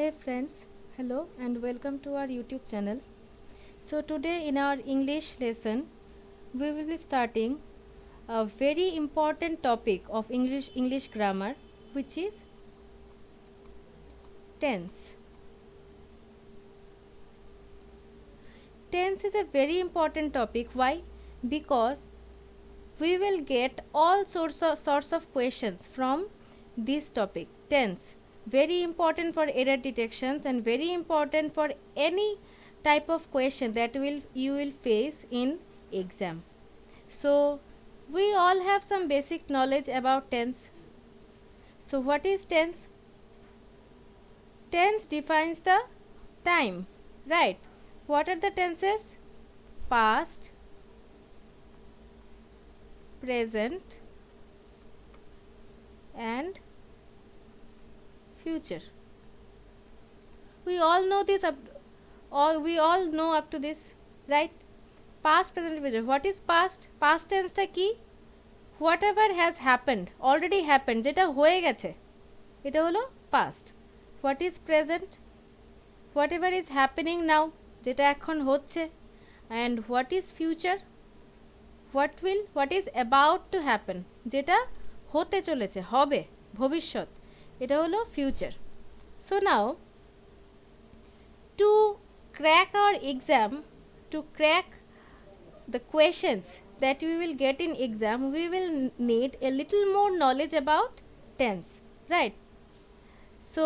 Hey friends, hello and welcome to our YouTube channel. So today in our English lesson we will be starting a very important topic of English grammar, which is tense. Tense is a very important topic. Why? Because we will get all sorts of questions from this topic, tense. Very important for error detections and very important for any type of question that you will face in exam. So we all have some basic knowledge about tense. So what is tense? Tense defines the time, right? What are the tenses? Past, present and future. We all know this we all know up to this, right? Past, present, future. What is past? Past tense টা কি? Whatever has happened, already happened, যেটা হয়ে গেছে, এটা হলো past. What is present? Whatever is happening now, যেটা এখন হচ্ছে. And what is future? What is about to happen, যেটা হতে চলেছে, হবে, ভবিষ্যৎ, এটা হলো future. So now to crack our exam, to crack the questions that we will get in exam, we will need a little more knowledge about tense, right? So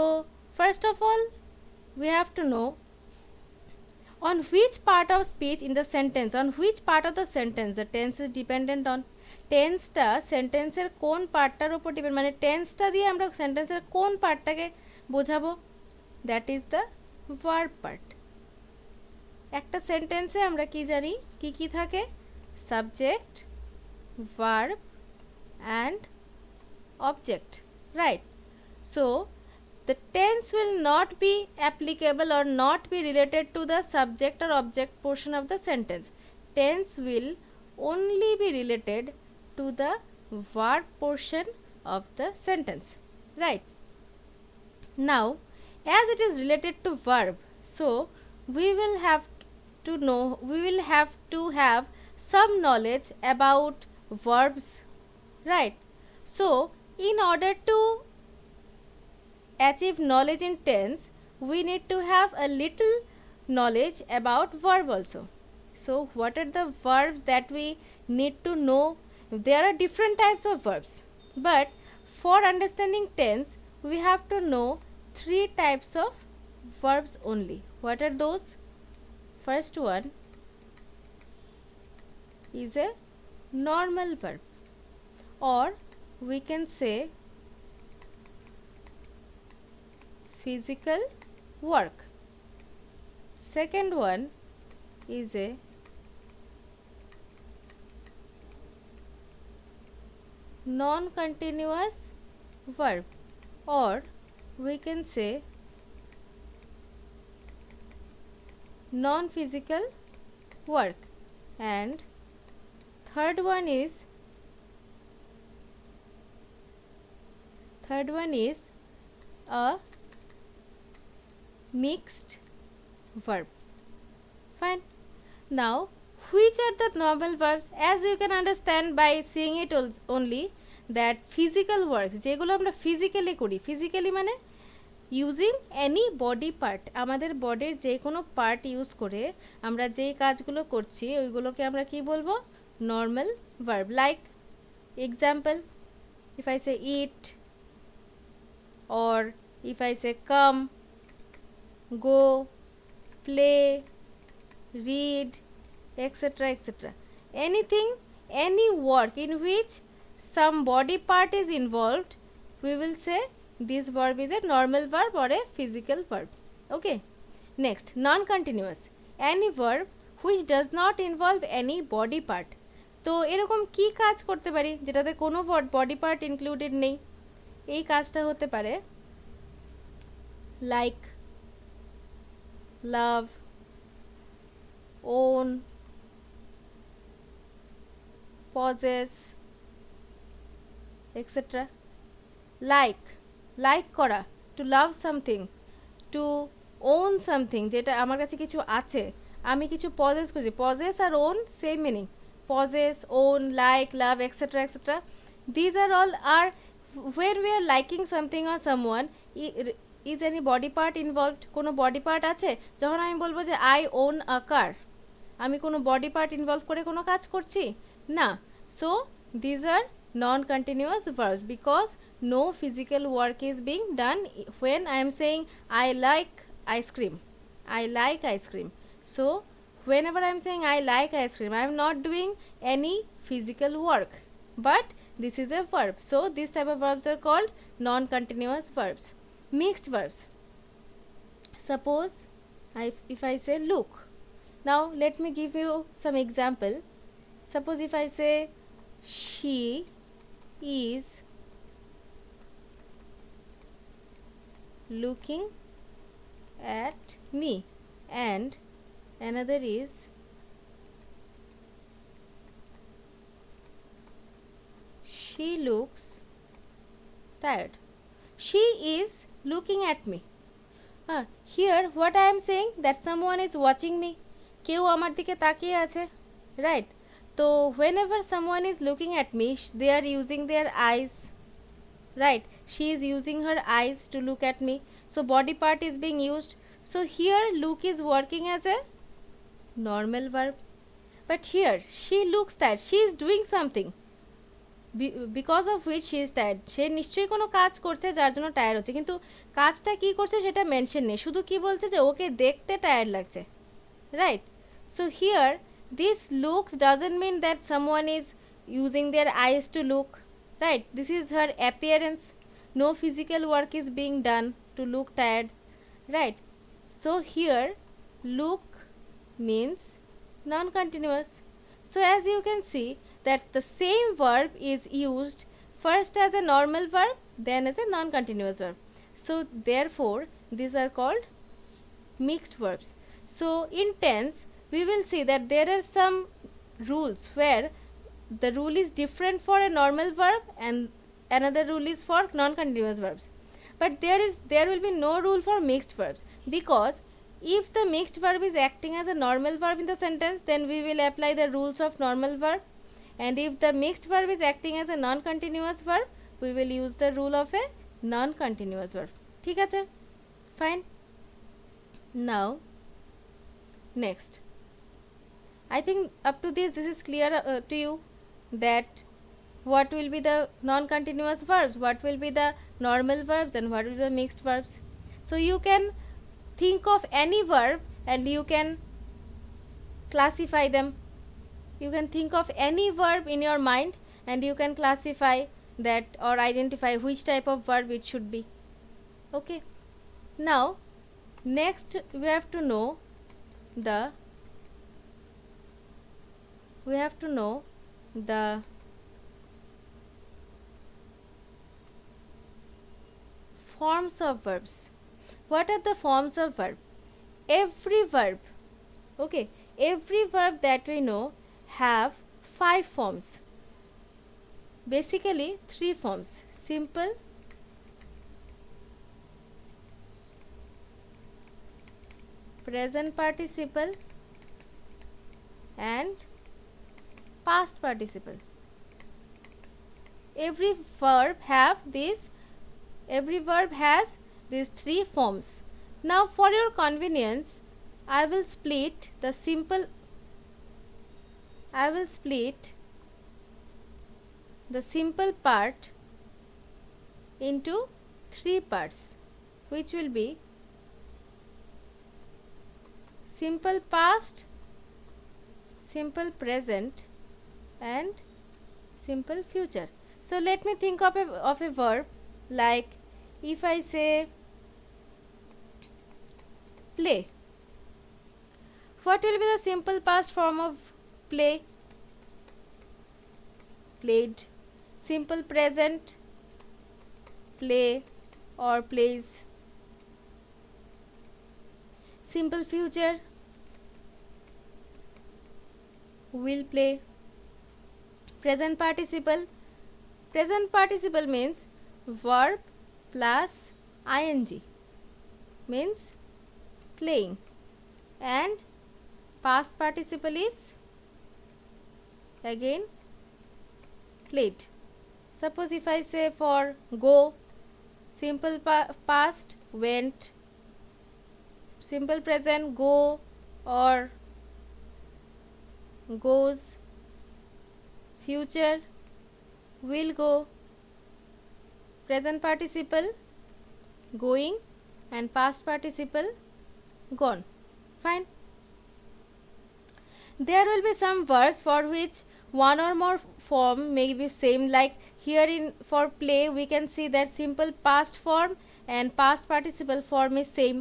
first of all we have to know on which part of speech in the sentence, on which part of the sentence the tense is dependent on. Tense টা সেন্টেন্সের কোন পার্টটার উপর depend, মানে টেন্সটা দিয়ে আমরা সেন্টেন্সের কোন পার্টটাকে বোঝাবো, that is the verb part. একটা সেন্টেন্সে আমরা কি জানি, কি কি থাকে? Subject, verb and object, right? So the tense will not be applicable or not be related to the subject or object portion of the sentence. Tense will only be related to the verb portion of the sentence, right? Now as it is related to verb, so we will have to have some knowledge about verbs, right? So in order to achieve knowledge in tense, we need to have a little knowledge about verb also. So what are the verbs that we need to know? There are different types of verbs, but for understanding tense we have to know 3 types of verbs only. What are those? First one is a normal verb, or we can say physical work. Second one is a non-continuous verb, or we can say non-physical work. And third one is a mixed verb. Fine. Now which are the normal verbs? As you can understand by seeing it only, that physical works যেগুলো আমরা physically করি, physically মানে using any body part, আমাদের বডির যে কোনো part use করে আমরা যেই কাজগুলো করছি ওইগুলোকে আমরা কি বলবো? Normal verb. Like example, if I say eat, or if I say come, go, play, read, etc., etc. Anything, any work in which some body part is involved, we will say this verb is a normal verb or a physical verb. Okay. Next, non-continuous, any verb which does not involve any body part. তো এরকম কি কাজ করতে পারি যেটাতে কোনো body part included নেই? এই কাজটা হতে পারে like love, own, possess, etc. Like করা, to love something, to own something, যেটা আমার কাছে কিছু আছে, আমি কিছু পজেস করছি, পজেস আর own same meaning, possess, own, like, love, etcetera etcetera, these are all are when we are liking something or someone, is any body part involved? কোনো বডি পার্ট আছে? যখন আমি বলবো যে আই ওন আ কার, আমি কোনো বডি পার্ট ইনভলভ করে কোনো কাজ করছি না। So these are non continuous verbs because no physical work is being done when I am saying I like ice cream, I like ice cream. So whenever I am saying I like ice cream, I am not doing any physical work, but this is a verb. So this type of verbs are called non continuous verbs. Mixed verbs, suppose if I say look. Now let me give you some example. Suppose if I say she is looking at me, and another is she looks tired. She is looking at me. Here what I am saying, that someone is watching me, কেউ আমার দিকে তাকিয়ে আছে, right? তো whenever someone is looking at me, they are using their eyes, right? She is using her eyes to look at me, so body part is being used. So here look is working as a normal verb, but here she looks tired, she is doing something because of which she is tired. সে নিশ্চয়ই কোনো কাজ করছে যার জন্য tired হচ্ছে, কিন্তু কাজটা কি করছে সেটা মেনশন নেই, শুধু কি বলছে যে ওকে দেখতে টায়ার্ড লাগছে, right? So here this looks doesn't mean that someone is using their eyes to look, right? This is her appearance, no physical work is being done to look tired, right? So here look means non-continuous. So as you can see that the same verb is used first as a normal verb, then as a non-continuous verb. So therefore these are called mixed verbs. So in tense we will see that there are some rules where the rule is different for a normal verb and another rule is for non-continuous verbs, but there will be no rule for mixed verbs, because if the mixed verb is acting as a normal verb in the sentence, then we will apply the rules of normal verb, and if the mixed verb is acting as a non-continuous verb, we will use the rule of a non-continuous verb. ঠিক আছে, fine. Now next, I think up to this is clear to you that what will be the non-continuous verbs, what will be the normal verbs, and what will be the mixed verbs. So you can think of any verb and you can classify them. You can think of any verb in your mind and you can classify that or identify which type of verb it should be. Okay, now next we have to know the forms of verbs. What are the forms of verb? Every verb, okay, every verb that we know have 5 forms, basically 3 forms: simple, present participle, and past participle. Every verb has these 3 forms. Now for your convenience, I will split the simple part into 3 parts, which will be simple past, simple present, and simple future. So let me think of a verb, like if I say play, what will be the simple past form of play? Played. Simple present, play or plays. Simple future, will play. Present participle means verb plus ing, means playing, and past participle is again played. Suppose if I say for go, simple past went, simple present go or goes, future will go, present participle going, and past participle gone. Fine. There will be some verbs for which one or more form may be same, like here in for play we can see that simple past form and past participle form is same,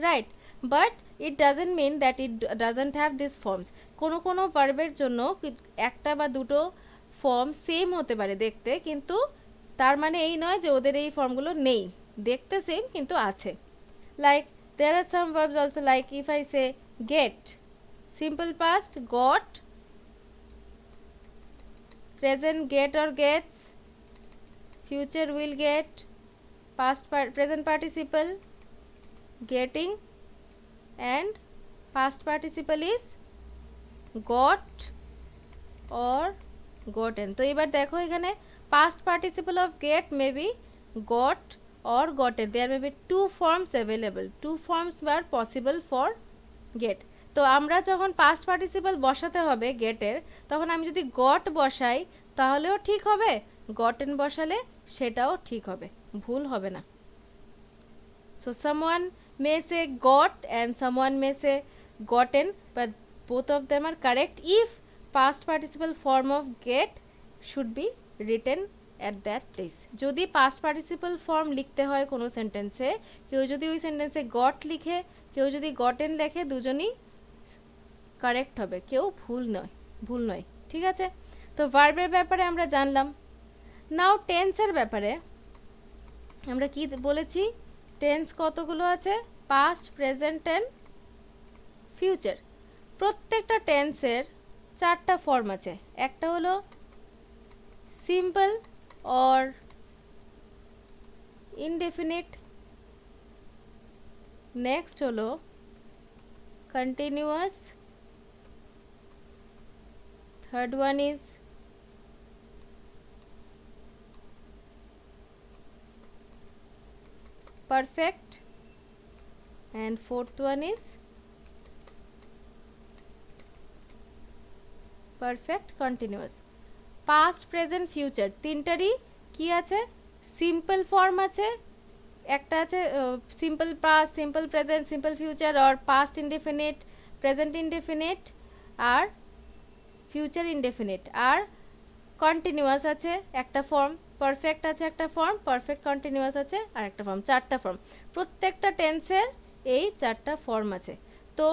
right? But it doesn't mean that it doesn't have these forms. কোনো কোনো ভার্বের জন্য একটা বা দুটো form same হতে পারে দেখতে, কিন্তু তার মানে এই নয় যে ওদের এই ফর্মগুলো নেই, দেখতে সেম কিন্তু আছে। Like there are some verbs also, like if I say get, simple past got, present get or gets, future will get, present participle getting, and past participle is got or gotten. তো এবার দেখো এখানে past participle of get may be got or gotten. There may be two forms available, two forms are possible for get. তো আমরা যখন past participle বসাতে হবে গেটের, তখন আমি যদি গট বসাই তাহলেও ঠিক হবে, গটেন বসালে সেটাও ঠিক হবে, ভুল হবে না। So someone may say got and someone may say gotten, but both of them are correct if past participle form of get should be written at that place. যদি past participle form লিখতে হয় কোনো সেন্টেন্সে, কেউ যদি ওই সেন্টেন্সে got লিখে, কেউ যদি gotten লেখে, দুজনই কারেক্ট হবে, কেউ ভুল নয়। ঠিক আছে, তো ভার্বের ব্যাপারে আমরা জানলাম। নাও টেন্সের ব্যাপারে আমরা কি বলেছি, টেন্স কতগুলো আছে, পাস্ট, প্রেজেন্ট অ্যান্ড ফিউচার। প্রত্যেকটা টেন্সের চারটা ফর্ম আছে। একটা হলো সিম্পল অর ইনডেফিনিট, নেক্সট হলো continuous, third one is perfect, and fourth one is perfect continuous. past, present, future তিনটারই কি আছে, সিম্পল ফর্ম আছে, একটা আছে simple past, simple present, simple future, আর পাস্ট ইনডেফিনিট, প্রেজেন্ট ইনডেফিনিট, আর ফিউচার ইনডেফিনিট। আর কন্টিনিউয়াস আছে একটা ফর্ম, পারফেক্ট আছে একটা ফর্ম, পারফেক্ট কন্টিনিউয়াস আছে আর একটা ফর্ম, চারটা ফর্ম। প্রত্যেকটা টেন্সের এই চারটা ফর্ম আছে। তো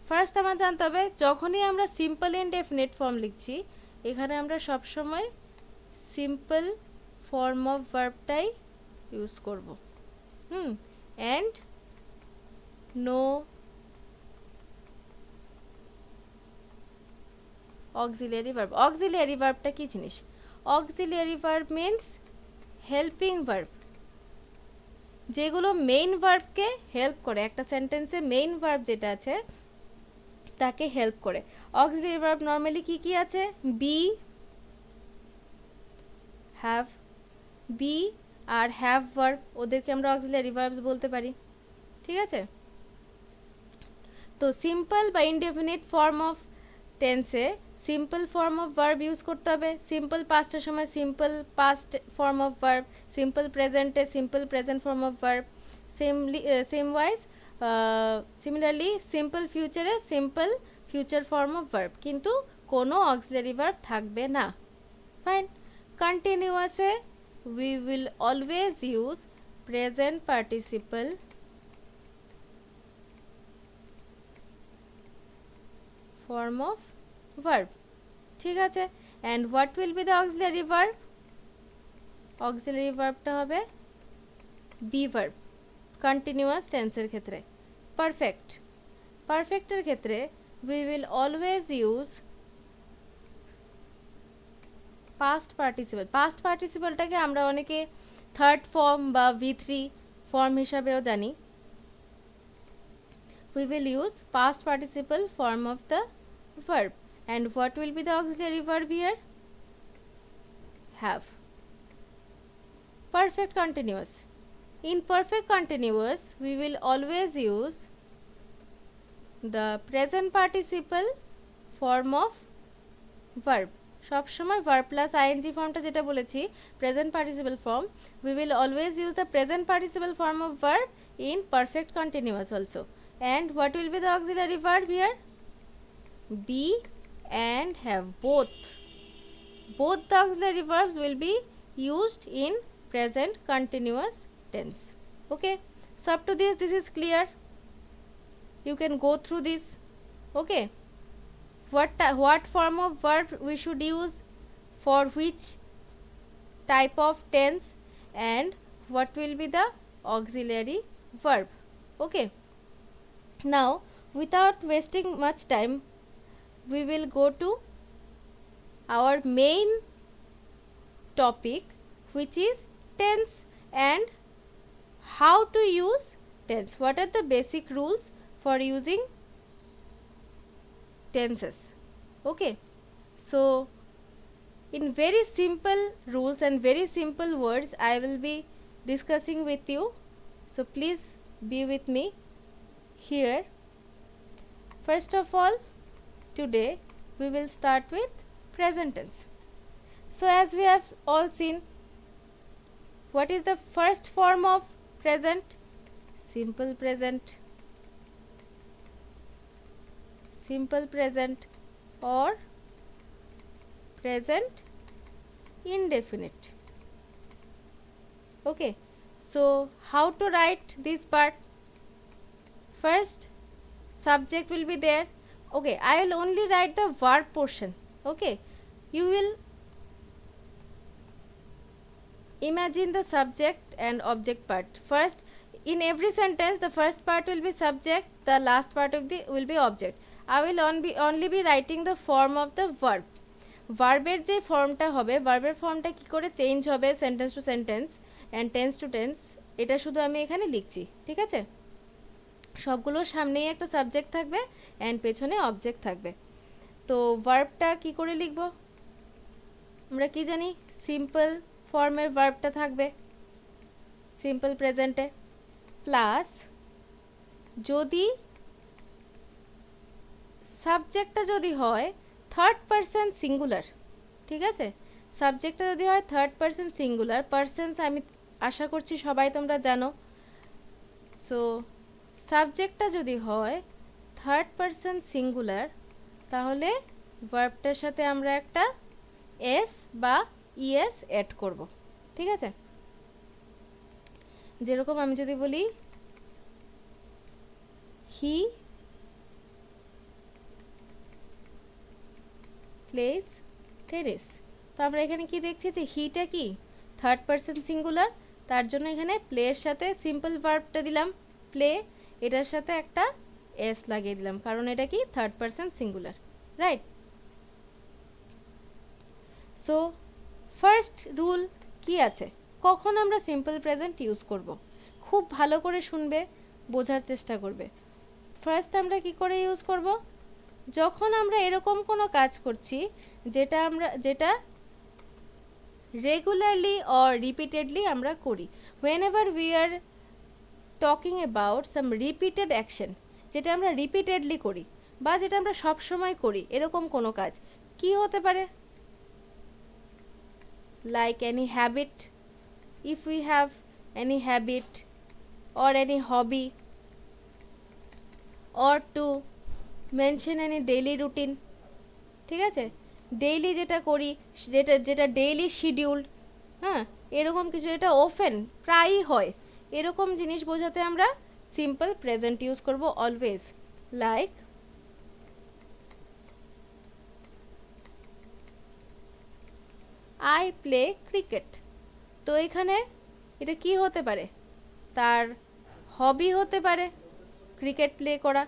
ফার্স্ট আমার জানতে হবে, যখনই আমরা সিম্পল ইনডেফিনিট ফর্ম লিখছি, এখানে আমরা সবসময় সিম্পল ফর্ম অফ ভার্বটাই ইউজ করব। And no auxiliary verb. Auxiliary ভার্বটা কি জিনিস? Auxiliary verb means helping verb, যেগুলো মেইন ভার্বকে হেল্প করে। একটা সেন্টেন্সে মেইন ভার্ব যেটা আছে তাকে হেল্প করে। অক্সিলিয়ারি ভার্ব নর্মালি কি কি আছে, বি, হ্যাভ, বি আর হ্যাভ ভার্ব, ওদেরকে আমরা অক্সিলিয়ারি ভার্বস বলতে পারি। ঠিক আছে, তো সিম্পল বা ইনডেফিনিট ফর্ম অফ টেন্সে simple form of verb use করতে হবে। সিম্পল পাস্টের সময় simple past form of verb, simple প্রেজেন্টে simple present form of verb, similarly simple ফিউচারে simple future form of verb, কিন্তু কোনো অক্সিলারি ভার্ব থাকবে না। ফাইন। কন্টিনিউয়াসে we will always use present participle form of verb. ঠিক আছে, and what will be the auxiliary verb? auxiliary verb টা হবে be verb continuous tense এর ক্ষেত্রে। perfect, perfect এর ক্ষেত্রে we will always use past participle. past participle টাকে আমরা অনেকে থার্ড ফর্ম বা V3 ফর্ম হিসাবেও জানি, we will use past participle form of the verb. And what will be the auxiliary verb here? Have. Perfect continuous. In perfect continuous, we will always use the present participle form of verb. সব সময় verb plus ing ফর্মটা যেটা বলেছি present participle form, we will always use the present participle form of verb in perfect continuous also. And what will be the auxiliary verb here? Be and have. Both the auxiliary verbs will be used in present continuous tense. Okay, so up to this is clear. You can go through this. Okay, what form of verb we should use for which type of tense, and what will be the auxiliary verb. Okay, now without wasting much time, we will go to our main topic, which is tense and how to use tense. What are the basic rules for using tenses? Okay, so in very simple rules and very simple words I will be discussing with you, so please be with me here. First of all, today we will start with present tense. So as we have all seen, what is the first form of present? Simple present, simple present, or present indefinite. Okay, so how to write this part? First, subject will be there. Okay, I will only write the verb portion. Okay, you will imagine the subject and object part. First, in every sentence the first part will be subject, the last part of the will be object. I will only be writing the form of the verb. ভার্বের যে ফর্মটা হবে, ভার্বের ফর্মটা কি করে change হবে sentence to sentence and tense to tense, এটা শুধু আমি এখানে লিখছি। ঠিক আছে, সবগুলোর সামনেই একটা সাবজেক্ট থাকবে অ্যান্ড পেছনে অবজেক্ট থাকবে। তো ভার্বটা কি করে লিখব? আমরা কি জানি, সিম্পল ফর্মের ভার্বটা থাকবে সিম্পল প্রেজেন্টে, প্লাস যদি সাবজেক্টটা যদি হয় থার্ড পারসন সিঙ্গুলার। ঠিক আছে, সাবজেক্টটা যদি হয় থার্ড পারসন সিঙ্গুলার, পারসনস আমি আশা করছি সবাই তোমরা জানো। সো সাবজেক্টটা যদি হয় থার্ড পারসন সিঙ্গুলার, তাহলে ভার্বটার সাথে আমরা একটা এস বা ইএস অ্যাড করব। ঠিক আছে, যেরকম আমি যদি বলি হি প্লেস টেনিস, তো আমরা এখানে কি দেখছি যে হিটা কি থার্ড পারসন সিঙ্গুলার, তার জন্য এখানে প্লের সাথে সিম্পল ভার্বটা দিলাম প্লে, এটার সাথে একটা এস লাগিয়ে দিলাম কারণ এটা কি third person singular, right? So first rule কি আছে, কখন আমরা সিম্পল প্রেজেন্ট ইউজ করব? খুব ভালো করে শুনবে, বোঝার চেষ্টা করবে। ফার্স্ট আমরা কি করে ইউজ করব? যখন আমরা এরকম কোনো কাজ করছি যেটা রেগুলারলি অর রিপিটেডলি আমরা করি, whenever we are talking about some repeated action, যেটা আমরা রিপিটেডলি করি বা যেটা আমরা সব সময় করি, এরকম কোনো কাজ কি হতে পারে? like any habit, if we have any habit or any hobby, or to mention any daily routine. ঠিক আছে, ডেইলি যেটা করি, যেটা ডেইলি শিডিউলড, হ্যাঁ, এরকম কিছু, এটা অফেন প্রায়ই হয়, এরকম জিনিস বোঝাতে আমরা সিম্পল প্রেজেন্ট ইউজ করব always. Like I play cricket, তো এখানে এটা কি হতে পারে? তার হবি হতে পারে ক্রিকেট প্লে করা,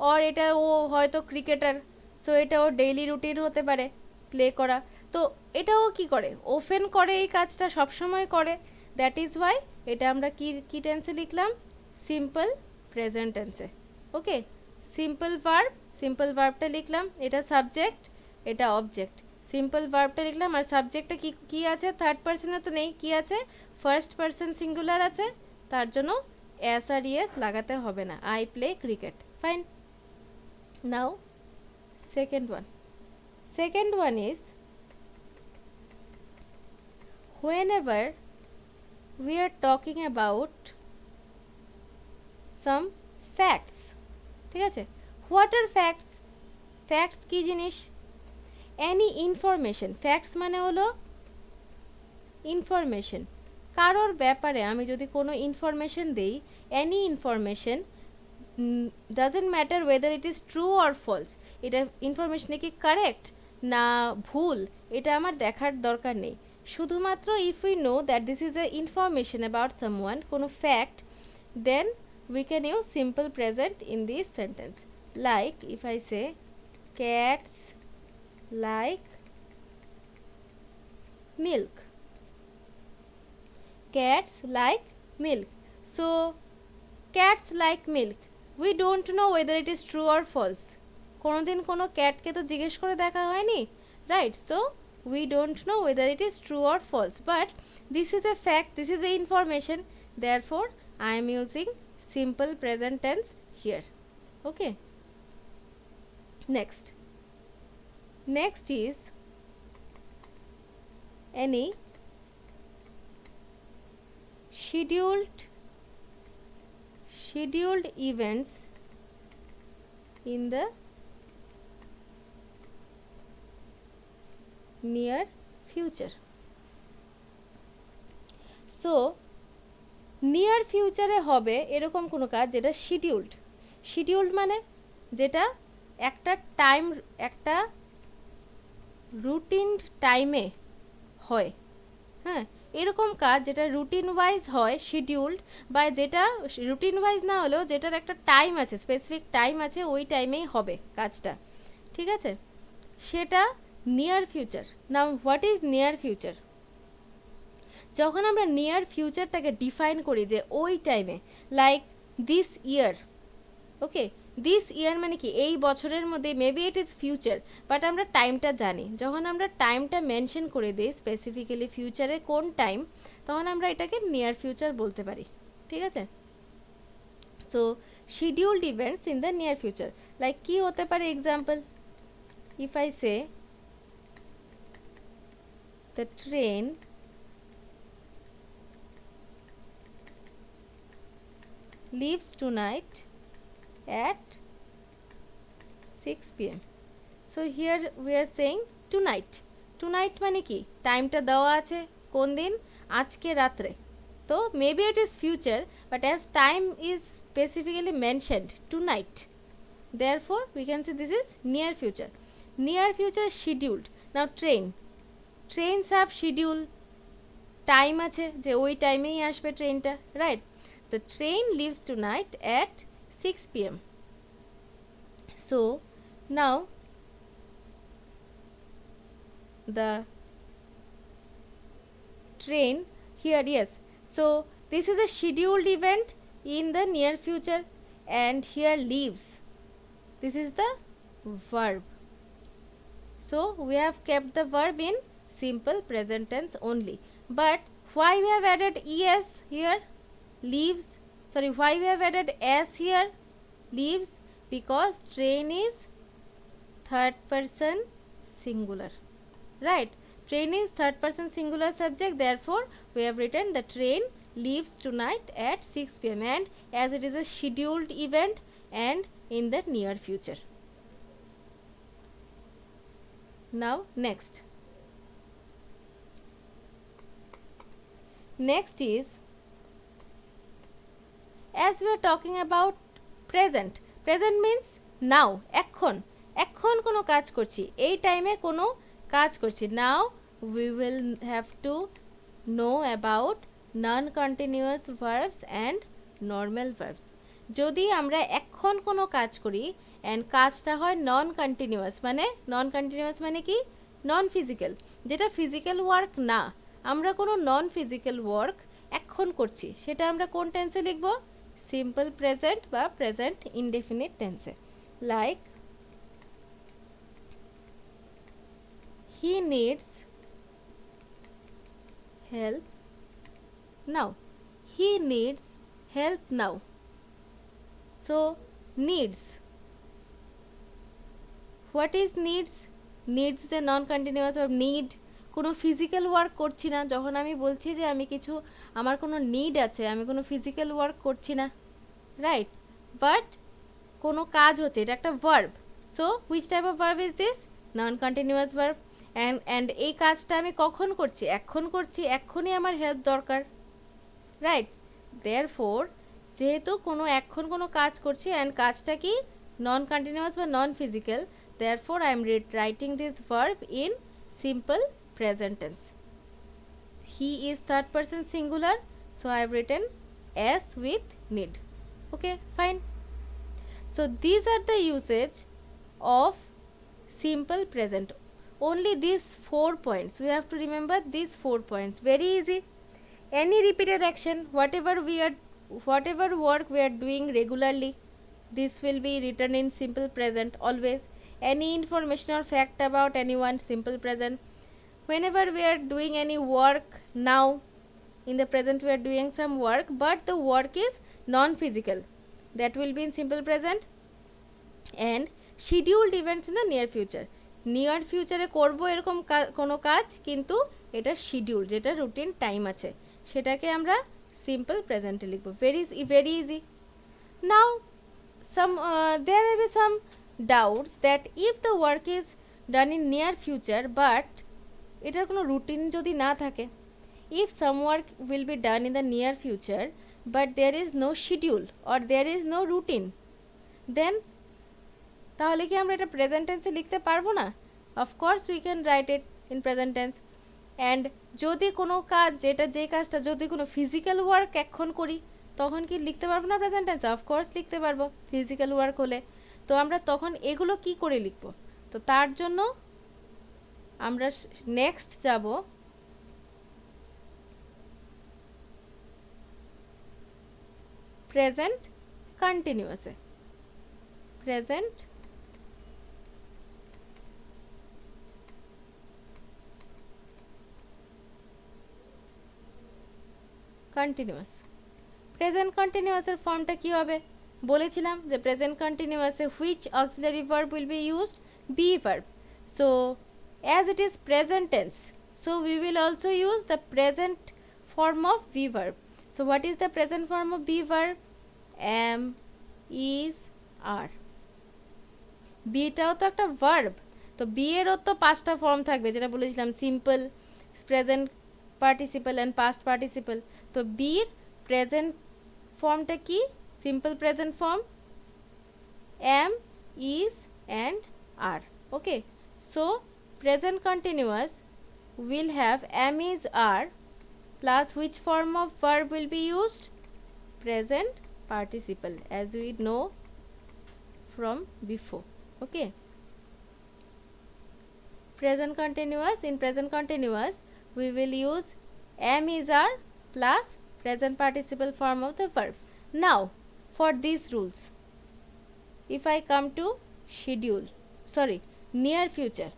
और এটা ও হয়তো ক্রিকেটার, সো এটা ওর ডেইলি রুটিন হতে পারে প্লে করা। তো এটাও কি করে, ওফেন করে, এই কাজটা সব সময় করে, দ্যাট ইজ ওয়াই এটা আমরা কি টেন্সে লিখলাম, সিম্পল প্রেজেন্ট টেন্সে। ওকে, সিম্পল ভার্বটা লিখলাম, এটা সাবজেক্ট এটা অবজেক্ট। সিম্পল ভার্বটা লিখলাম আর সাবজেক্টটা কি আছে, থার্ড পারসনে তো নেই, কি আছে, ফার্স্ট পারসন সিঙ্গুলার আছে, তার জন্য এস আর ইএস লাগাতে হবে না, I play cricket, fine. Now second one is whenever we are talking about some facts, ঠিক আছে, what are facts কি জিনিস, any information, facts মানে হলো ইনফরমেশন, কারোর ব্যাপারে আমি যদি কোনো ইনফরমেশন দেই, any information, doesn't matter whether it is true or false, এটা ইনফরমেশন কি কারেক্ট না ভুল এটা আমার দেখার দরকার নেই, শুধুমাত্র if we know that this is a information about someone, কোনো fact, then we can use simple present in this sentence. Like if I say cats like milk, cats like milk, so cats like milk, we don't know whether it is true or false, কোনোদিন কোনো ক্যাটকে তো জিজ্ঞেস করে দেখা হয়নি, right, so we don't know whether it is true or false, but this is a fact, this is a information, therefore I am using simple present tense here. Okay, next is any scheduled events in the near future. So near ফিউচারে হবে এরকম কোনো কাজ যেটা scheduled মানে যেটা একটা routine টাইমে হয়, হ্যাঁ, এরকম কাজ যেটা রুটিন ওয়াইজ হয় শিডিউল্ড, বা যেটা রুটিন ওয়াইজ না হলেও যেটার একটা টাইম আছে, স্পেসিফিক টাইম আছে, ওই টাইমেই হবে কাজটা, ঠিক আছে, সেটা near future. Now what is near future? যখন আমরা নিয়ার ফিউচারটাকে ডিফাইন করি যে ওই টাইমে, like this year, okay, this ইয়ার মানে কি এই বছরের মধ্যে, maybe it is future, but আমরা টাইমটা জানি, যখন আমরা টাইমটা মেনশন করে দিই স্পেসিফিক্যালি ফিউচারে কোন টাইম, তখন আমরা এটাকে নিয়ার ফিউচার বলতে পারি, ঠিক আছে। So scheduled events in the near future, like কি হতে পারে, example, if I say the train leaves tonight at 6 p.m. So here we are saying tonight মানে কি, টাইমটা দেওয়া আছে কোন দিন, আজকে রাত্রে, তো maybe it is future, but as time is specifically mentioned tonight, therefore we can say this is near future scheduled. Now trains have schedule, time আছে যে ওই টাইমেই আসবে ট্রেনটা, right, the train leaves tonight at 6 p.m. So now the train here, yes, so this is a scheduled event in the near future, and here leaves, this is the verb, so we have kept the verb in simple present tense only. But why we have added es here, leaves, sorry, why we have added s here, leaves, because train is third person singular, right, train is third person singular subject, therefore we have written the train leaves tonight at 6 p.m. and as it is a scheduled event and in the near future. Now next is, as we are talking about present means now, এখন কোনো কাজ করছি, এই টাইমে কোনো কাজ করছি, now we will have to know about non continuous verbs and normal verbs. যদি আমরা এখন কোনো কাজ করি and কাজটা হয় নন কন্টিনিউয়াস মানে কি, নন ফিজিক্যাল, যেটা ফিজিক্যাল ওয়ার্ক না, আমরা কোনো নন ফিজিক্যাল ওয়ার্ক এখন করছি সেটা আমরা কোন টেন্সে লিখব সিম্পল প্রেজেন্ট বা প্রেজেন্ট ইনডেফিনিট টেন্সে like he needs help now. He needs help now. So needs, what is needs? Needs the non-continuous verb need. কোনো ফিজিক্যাল ওয়ার্ক করছি না যখন আমি বলছি যে আমি কিছু আমার কোনো নিড আছে আমি কোনো ফিজিক্যাল ওয়ার্ক করছি না রাইট বাট কোনো কাজ হচ্ছে এটা একটা verb so which type of verb is this non continuous verb and এই কাজটা আমি কখন করছি এখন করছি এক্ষুনি আমার হেল্প দরকার রাইট দেয়ারফোর যেহেতু কোনো এখন কোনো কাজ করছি অ্যান্ড কাজটা কি নন কন্টিনিউয়াস বা non physical therefore I am writing this verb in simple present tense. He is third person singular, so I have written s with need. Okay, fine. So these are the usage of simple present. Only these 4 points. We have to remember these 4 points. Very easy. Any repeated action, whatever work we are doing regularly, this will be written in simple present always. Any information or fact about anyone, simple present. Whenever we are doing any work now, in the present we are doing some work, but the work is non-physical, that will be in simple present. And scheduled events in the near future. Near future এ করবো এরকম কোনো কাজ কিন্তু এটা schedule যেটা routine time আছে সেটাকে আমরা সিম্পল প্রেজেন্টে লিখবো very easy. Now there may be some doubts that if the work is done in near future but এটার কোনো রুটিন যদি না থাকে if some work will be done in the near future but there is no schedule or there is no routine then তাহলে কি আমরা এটা present টেন্সে লিখতে পারবো না of course we can write it in present tense and যদি কোনো কাজ যে কাজটা যদি কোনো ফিজিক্যাল ওয়ার্ক এখন করি তখন কি লিখতে পারবো না প্রেজেন্ট টেন্সে of course লিখতে পারবো ফিজিক্যাল ওয়ার্ক হলে তো আমরা তখন এগুলো কি করে লিখবো তো তার জন্য আমরা নেক্সট যাব প্রেজেন্ট কন্টিনিউয়াসে প্রেজেন্ট কন্টিনিউয়াস প্রেজেন্ট কন্টিনিউয়াসের ফর্মটা কি হবে বলেছিলাম যে প্রেজেন্ট কন্টিনিউয়াসে which auxiliary verb will be used be verb so as it is present tense so we will also use the present form of be verb so what is the present form of be verb am is are be টাও তো একটা verb তো be এরও তো পাঁচটা form থাকবে যেটা বলেছিলাম simple present participle and past participle তো be এর present ফর্মটা কি simple present form am is and are okay so present continuous will have am is are plus which form of verb will be used present participle as we know from before okay present continuous in present continuous we will use am is are plus present participle form of the verb now for these rules if I come to near future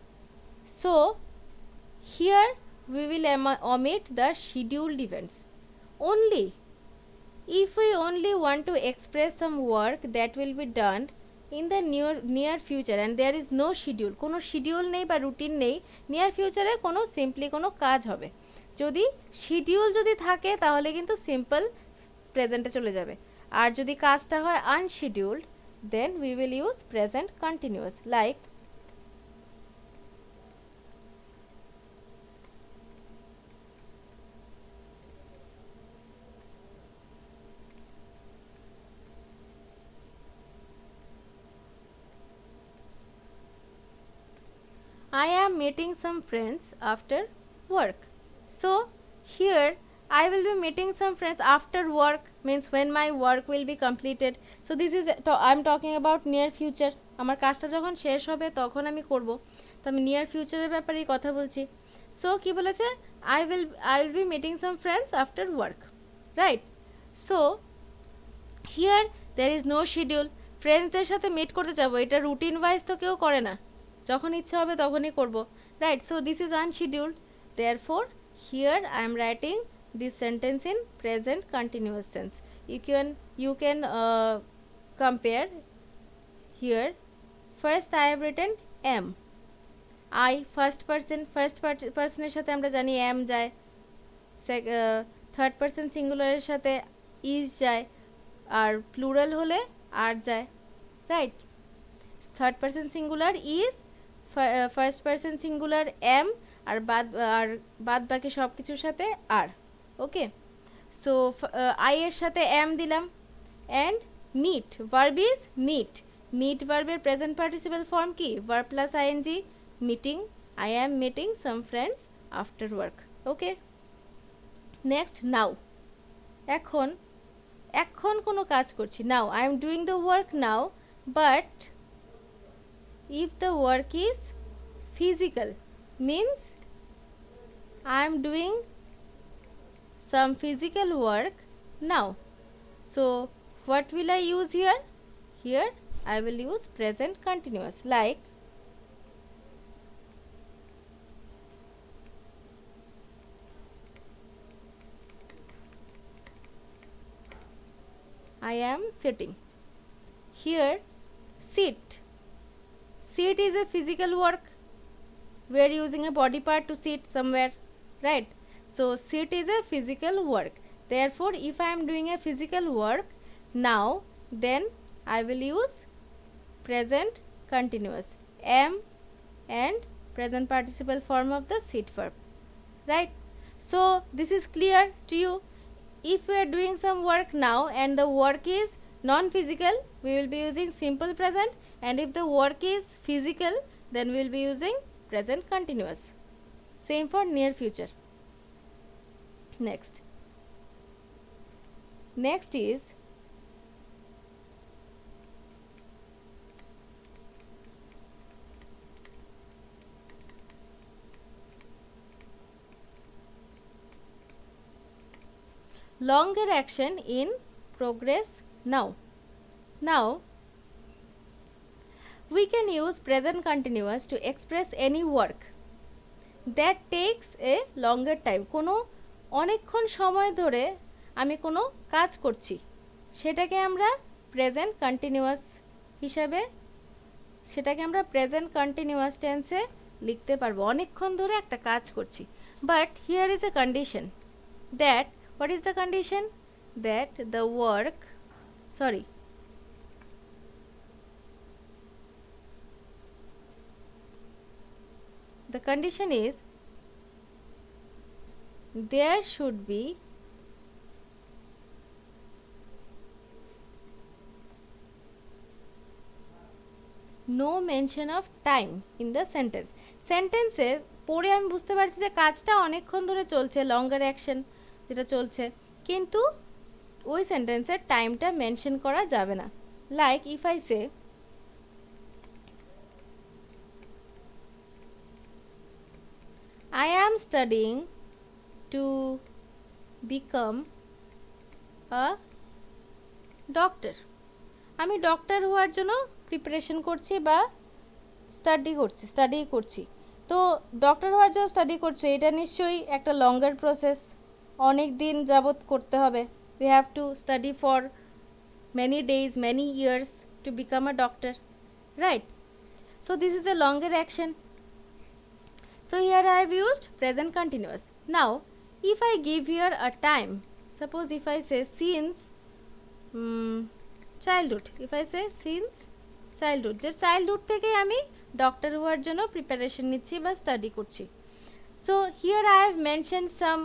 so here we will omit the scheduled events only if we only want to express some work that will be done in the near future and there is no schedule কোনো schedule নেই বা routine নেই near ফিউচারে কোনো simply কোনো কাজ হবে যদি শিডিউল যদি থাকে তাহলে কিন্তু সিম্পল প্রেজেন্টে চলে যাবে আর যদি কাজটা হয় আনশিডিউলড then we will use present continuous like I am meeting some friends after work. So here I will be meeting some friends after work means when my work will be completed. So this is I am talking about near future. আমার কাজটা যখন শেষ হবে তখন আমি করব তো আমি নিয়ার ফিউচারের ব্যাপারেই কথা বলছি সো কি বলেছে I will be meeting some friends after work right. So here there is no schedule, ফ্রেন্ডসদের সাথে মিট করতে যাবো, এটা রুটিন ওয়াইজ তো কেউ করে না, যখন ইচ্ছা হবে তখনই করব, right. So this is unscheduled, therefore here I am writing this sentence in present continuous tense. You can compare here. First I have written am, I first personের সাথে আমরা জানি am যায়, থার্ড পারসন সিঙ্গুলারের সাথে is যায়, আর plural হলে আর যায়, right. Third person singular is, first person singular am, আর বাদ বাকি সব কিছুর সাথে আর, ওকে। সো আই এর সাথে এম দিলাম, and meet verb is meet, meet ভার্বের প্রেজেন্ট পার্টিসিপল ফর্ম কি, verb plus ING, meeting, I am meeting some friends after work, okay. Next now, এখন কোনো কাজ করছি, now I am doing the work now, but if the work is physical means I am doing some physical work now. So what will I use here? Here I will use present continuous, like I am sitting. Here sit is a physical work, we are using a body part to sit somewhere, right? So sit is a physical work, therefore if I am doing a physical work now, then I will use present continuous, am and present participle form of the sit verb, right? So this is clear to you. If we are doing some work now and the work is non-physical, we will be using simple present, and if the work is physical, then we will be using present continuous. Same for near future. Next is longer action in progress now. Now we can use present continuous to express any work that takes a longer time. কোনো অনেকক্ষণ সময় ধরে আমি কোনো কাজ করছি, সেটাকে আমরা প্রেজেন্ট কন্টিনিউয়াস হিসাবে, সেটাকে আমরা প্রেজেন্ট কন্টিনিউয়াস টেন্সে লিখতে পারবো, অনেকক্ষণ ধরে একটা কাজ করছি। But here is a condition, that what is the condition, that the work, sorry, the condition is there should be no mention of time in the sentence. সেন্টেন্সে পড়ে আমি বুঝতে পারছি যে কাজটা অনেকক্ষণ ধরে চলছে, লঙ্গার অ্যাকশন যেটা চলছে, কিন্তু ওই সেন্টেন্সের টাইমটা মেনশন করা যাবে না। Like if I say I am studying to become a doctor. আমি ডক্টর হওয়ার জন্য প্রিপারেশন করছি বা স্টাডি করছি। তো ডক্টর হওয়ার জন্য স্টাডি করছো, এটা নিশ্চয়ই একটা লঙ্গার প্রসেস, অনেক দিন যাবত করতে হবে। We have to study for many days, many years to become a doctor, right? So this is a longer action. So here I have used present continuous. Now if I give here a time, suppose if I say since childhood, if I say since childhood, যে childhood থেকে আমি doctor হওয়ার জন্য preparation নিচ্ছি বা study করছি। So here I have mentioned some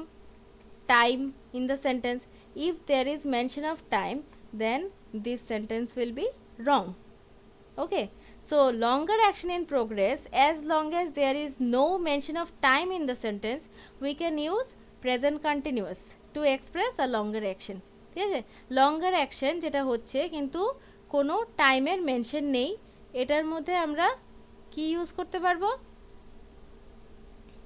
time in the sentence. If there is mention of time, then this sentence will be wrong, okay? So longer action in progress, as long as there is no mention of time in the sentence, we can use present continuous to express a longer action. ঠিক আছে, লঙ্গার action যেটা হচ্ছে কিন্তু কোনো টাইমের mention নেই, এটার মধ্যে আমরা কি ইউজ করতে পারবো,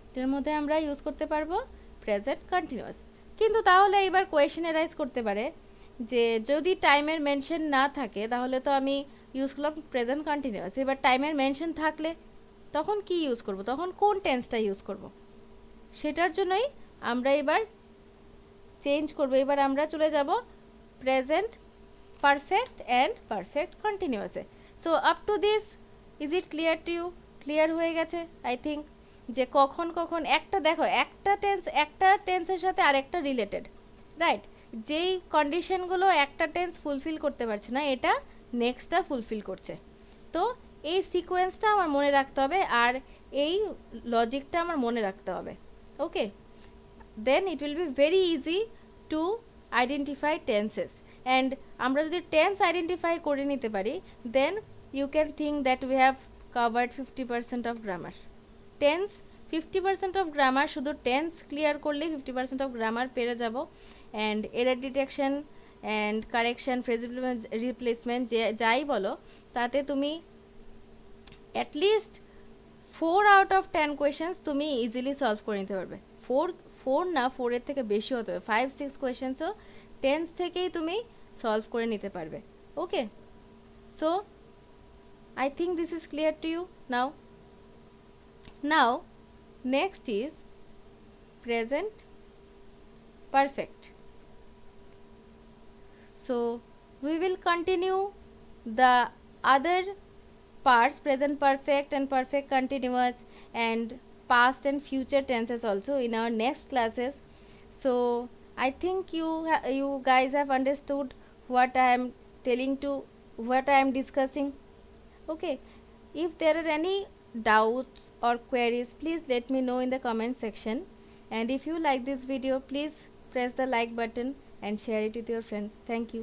এটার মধ্যে আমরা ইউজ করতে পারবো প্রেজেন্ট কন্টিনিউয়াস। কিন্তু তাহলে এবার কোয়েশ্চেন এরাইজ করতে পারে যে যদি টাইমের মেনশন না থাকে তাহলে তো আমি ইউজ করলাম প্রেজেন্ট কন্টিনিউয়াস, এবার টাইমের মেনশন থাকলে তখন কি ইউজ করব, তখন কোন টেন্সটা ইউজ করব, সেটার জন্যই আমরা এবার চেঞ্জ করব। এবার আমরা চলে যাব প্রেজেন্ট পারফেক্ট অ্যান্ড পারফেক্ট কন্টিনিউয়াসে। So up to this is it clear to you? Clear হয়ে গেছে আই থিঙ্ক, যে কখন কখন একটা দেখো একটা টেন্সের সাথে আরেকটা রিলেটেড, রাইট? যেই কন্ডিশনগুলো একটা টেন্স ফুলফিল করতে পারছে না এটা নেক্সটটা ফুলফিল করছে। তো এই সিকোয়েন্সটা আমার মনে রাখতে হবে আর এই লজিকটা আমার মনে রাখতে হবে। Okay, then it will be very easy to identify tenses. And আমরা যদি টেন্স আইডেন্টিফাই করে নিতে পারি then you can think that we have covered 50% of grammar. Tense 50% of grammar, শুধু টেন্স ক্লিয়ার করলেই 50% অফ গ্রামার পেরে যাব। And error detection and correction, phrase replacement যাই বলো তাতে তুমি অ্যাটলিস্ট 4 আউট অফ 10 কোয়েশনস তুমি ইজিলি সলভ করে নিতে পারবে। 4 না, 4-এর থেকে বেশি হতে হবে, 5-6 কোয়েশনসও টেন্স থেকেই তুমি সলভ করে নিতে পারবে। ওকে, so I think this is clear to you now. Now next is present perfect. So we will continue the other parts, present perfect and perfect continuous and past and future tenses also in our next classes. So I think you guys have understood what I am telling to, what I am discussing. Okay, if there are any doubts or queries please let me know in the comment section, and if you like this video please press the like button and share it with your friends. Thank you.